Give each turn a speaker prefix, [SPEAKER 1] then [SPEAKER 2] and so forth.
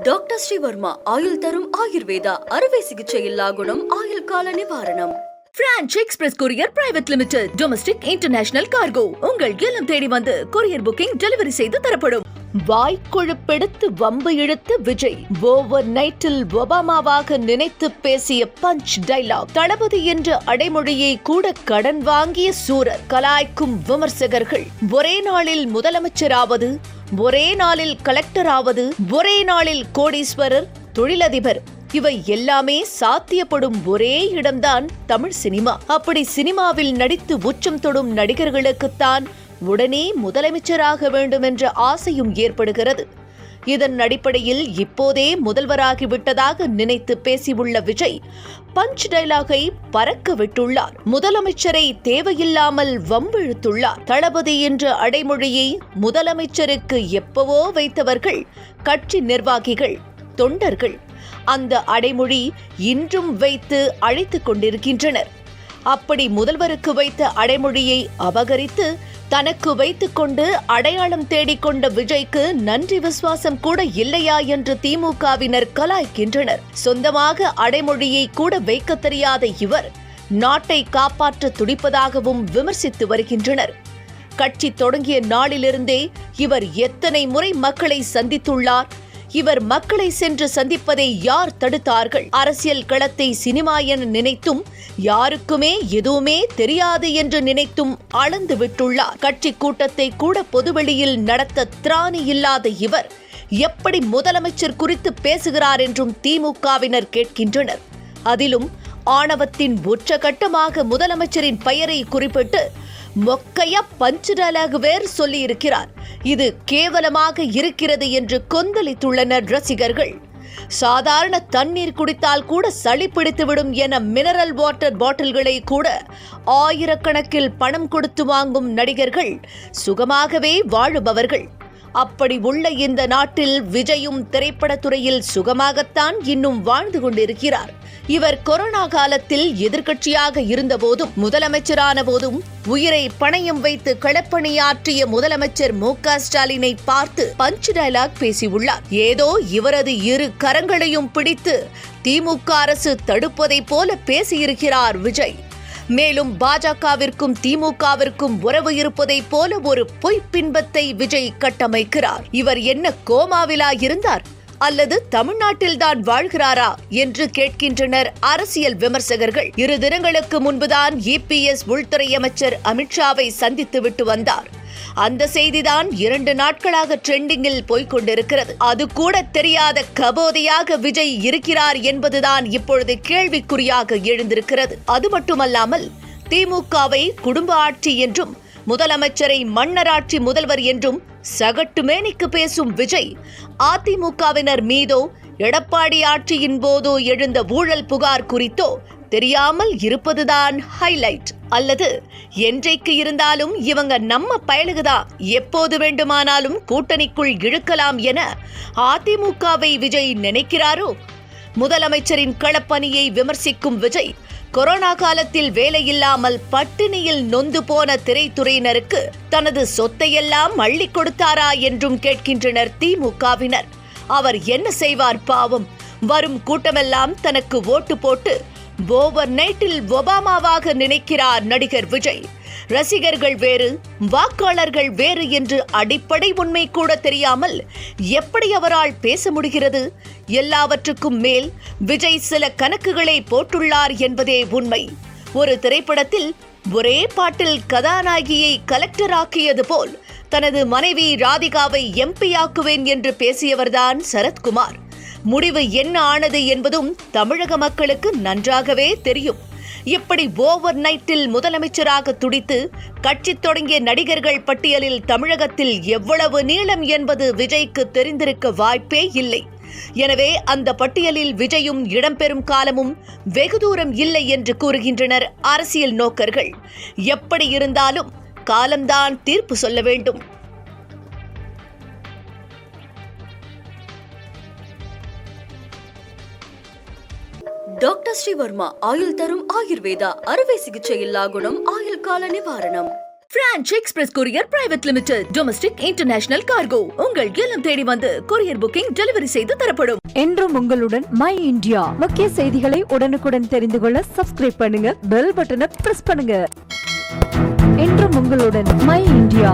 [SPEAKER 1] Doctor Sreevarma ஆயுள் தரும் ஆயுர்வேதா அறுவை சிகிச்சையில்லா குணம் ஆயுள் கால நிவாரணம்.
[SPEAKER 2] Branch express courier private limited. Domestic international cargo உங்கள் இல்லம் தேடி வந்து கொரியர் புக்கிங் டெலிவரி செய்து தரப்படும். வாய்க்கொழுப்பெடுத்து வம்பு இழுத்து விஜய் ஓவர் நைட்டில் ஒபாமாவாக நினைத்து பேசிய பஞ்ச் டைலாக். தளபதி என்ற அடைமொழியை கூட கடன் வாங்கிய சூரர். கலாய்க்கும் விமர்சகர்கள். ஒரே நாளில் முதலமைச்சராவது, ஒரே நாளில் கலெக்டர் ஆவது, ஒரே நாளில் கோடீஸ்வரர், தொழிலதிபர், இவை எல்லாமே சாத்தியப்படும் ஒரே இடம்தான் தமிழ் சினிமா. அப்படி சினிமாவில் நடித்து உச்சம் தொடும் நடிகர்களுக்குத்தான் உடனே முதலமைச்சராக வேண்டும் என்ற ஆசையும் ஏற்படுகிறது. இதன் அடிப்படையில் இப்போதே முதல்வராகிவிட்டதாக நினைத்து பேசியுள்ள விஜய் பஞ்ச் டைலாகை பறக்க விட்டுள்ளார். முதலமைச்சரை தேவையில்லாமல் வம்பிழுத்துள்ளார். தளபதி என்ற அடைமொழியை முதலமைச்சருக்கு எப்பவோ வைத்தவர்கள் கட்சி நிர்வாகிகள், தொண்டர்கள். அந்த அடைமொழி இன்றும் வைத்து அழைத்துக் கொண்டிருக்கின்றனர். அப்படி முதல்வருக்கு வைத்த அடைமொழியை அபகரித்து தனக்கு வைத்துக் கொண்டு அடையாளம் தேடிக்கொண்ட விஜய்க்கு நன்றி விசுவாசம் கூட இல்லையா என்று திமுகவினர் கலாய்க்கின்றனர். சொந்தமாக அடைமொழியை கூட வைக்க தெரியாத இவர் நாட்டை காப்பாற்ற துடிப்பதாகவும் விமர்சித்து வருகின்றனர். கட்சி தொடங்கிய நாளிலிருந்தே இவர் எத்தனை முறை மக்களை சந்தித்துள்ளார்? இவர் மக்களை சென்று சந்திப்பதை யார் தடுத்தார்கள்? அரசியல் களத்தை சினிமா என நினைத்தும் யாருக்குமே எதுவுமே தெரியாது என்று நினைத்தும் அளந்து விட்டுள்ளார். கட்சி கூட்டத்தை கூட பொதுவெளியில் நடத்த திராணி இல்லாத இவர் எப்படி முதலமைச்சர் குறித்து பேசுகிறார் என்றும் திமுகவினர் கேட்கின்றனர். அதிலும் ஆணவத்தின் உச்சகட்டமாக முதலமைச்சரின் பெயரை குறிப்பிட்டு மொக்கையா பஞ்சு டயலாக் வேறு சொல்லி இருக்கிறார். இது கேவலமாக இருக்கிறது என்று கொந்தளித்துள்ளனர் ரசிகர்கள். சாதாரண தண்ணீர் குடித்தால் கூட சளி பிடித்துவிடும் என மினரல் வாட்டர் பாட்டில்களை கூட ஆயிரக்கணக்கில் பணம் கொடுத்து வாங்கும் நடிகர்கள் சுகமாகவே வாழுபவர்கள். அப்படி உள்ள இந்த நாட்டில் விஜயும் திரைப்படத்துறையில் சுகமாகத்தான் இன்னும் வாழ்ந்து கொண்டிருக்கிறார். இவர் கொரோனா காலத்தில் எதிர்க்கட்சியாக இருந்தபோதும் முதலமைச்சரான போதும் உயிரை பணயம் வைத்து களப்பணியாற்றிய முதலமைச்சர் மு.க. ஸ்டாலினை பார்த்து பஞ்ச் டயலாக் பேசியுள்ளார். ஏதோ இவரது இரு கரங்களையும் பிடித்து திமுக அரசு தடுப்பதைப் போல பேசியிருக்கிறார் விஜய். மேலும் பாஜகவிற்கும் திமுகவிற்கும் உறவு இருப்பதைப் போல ஒரு பொய் பின்பத்தை விஜய் கட்டமைக்கிறார். இவர் என்ன கோமாவிலா இருந்தார் அல்லது தமிழ்நாட்டில்தான் வாழ்கிறாரா என்று கேட்கின்றனர் அரசியல் விமர்சகர்கள். 2 தினங்களுக்கு முன்புதான் இபிஎஸ் உள்துறை அமைச்சர் அமித்ஷாவை சந்தித்துவிட்டு வந்தார். அந்த செய்திதான் 2 நாட்களாக ட்ரெண்டிங்கில் போய்கொண்டிருக்கிறது. அது கூட தெரியாத கபோதையாக விஜய் இருக்கிறார் என்பதுதான் இப்பொழுது கேள்விக்குறியாக எழுந்திருக்கிறது. அது மட்டுமல்லாமல் திமுகவை குடும்ப ஆட்சி என்றும் முதலமைச்சரை மன்னராட்சி முதல்வர் என்றும் சகட்டு மேனிக்கு பேசும் விஜய் அதிமுகவினர் மீதோ எடப்பாடி ஆட்சியின் போதோ எழுந்த ஊழல் புகார் குறித்தோ தெரியாமல் இருப்பதுதான் ஹைலைட். அல்லது என்றைக்கு இருந்தாலும் இவங்க நம்ம பயலுகுதான், எப்போது வேண்டுமானாலும் கூட்டணிக்குள் இழுக்கலாம் என அதிமுகவை விஜய் நினைக்கிறாரோ? முதலமைச்சரின் களப்பணியை விமர்சிக்கும் விஜய் கொரோனா காலத்தில் வேலையில்லாமல் பட்டினியில் நொந்து போன திரைத்துறையினருக்கு தனது சொத்தையெல்லாம் அள்ளி கொடுத்தாரா என்றும் கேட்கின்றனர் திமுகவினர். அவர் என்ன செய்வார் பாவம்? வரும் கூட்டமெல்லாம் தனக்கு ஓட்டு போட்டு ஓவர் நைட்டில் ஒபாமாவாக நினைக்கிறார் நடிகர் விஜய். ரசிகர்கள் வேறு, வாக்காளர்கள் வேறு என்று அடிப்படை உண்மை கூட தெரியாமல் எப்படி அவரால் பேச முடிகிறது? எல்லாவற்றுக்கும் மேல் விஜய் சில கணக்குகளை போட்டுள்ளார் என்பதே உண்மை. ஒரு திரைப்படத்தில் ஒரே பாட்டில் கதாநாயகியை கலெக்டர் ஆக்கியது போல் தனது மனைவி ராதிகாவை எம்பி ஆக்குவேன் என்று பேசியவர்தான் சரத்குமார். முடிவு என்ன ஆனது என்பதும் தமிழக மக்களுக்கு நன்றாகவே தெரியும். இப்படி ஓவர் நைட்டில் முதலமைச்சராக துடித்து கட்சி தொடங்கிய நடிகர்கள் பட்டியலில் தமிழகத்தில் எவ்வளவு நீளம் என்பது விஜய்க்கு தெரிந்திருக்க வாய்ப்பே இல்லை. எனவே அந்த பட்டியலில் விஜயும் இடம்பெறும் காலமும் வெகு தூரம் இல்லை என்று கூறுகின்றனர் அரசியல் நோக்கர்கள். எப்படி இருந்தாலும் காலம்தான் தீர்ப்பு சொல்ல வேண்டும்.
[SPEAKER 1] டாக்டர் ஸ்ரீவர்மா ஆயுள் தரும் ஆயுர்வேதா அறுவை சிகிச்சையில்லா குணம் ஆயுள் கால நிவாரணம்.
[SPEAKER 2] Branch express courier private limited domestic international cargo உங்கள் இல்லம் தேடி வந்து கொரியர் புக்கிங் டெலிவரி செய்து தரப்படும்.
[SPEAKER 3] என்றும் உங்களுடன் மை இந்தியா. முக்கிய செய்திகளை உடனுக்குடன் தெரிந்து கொள்ள சப்ஸ்கிரைப் பண்ணுங்க, பெல் பட்டனை பிரஸ் பண்ணுங்க. என்றும் உங்களுடன் மை இந்தியா.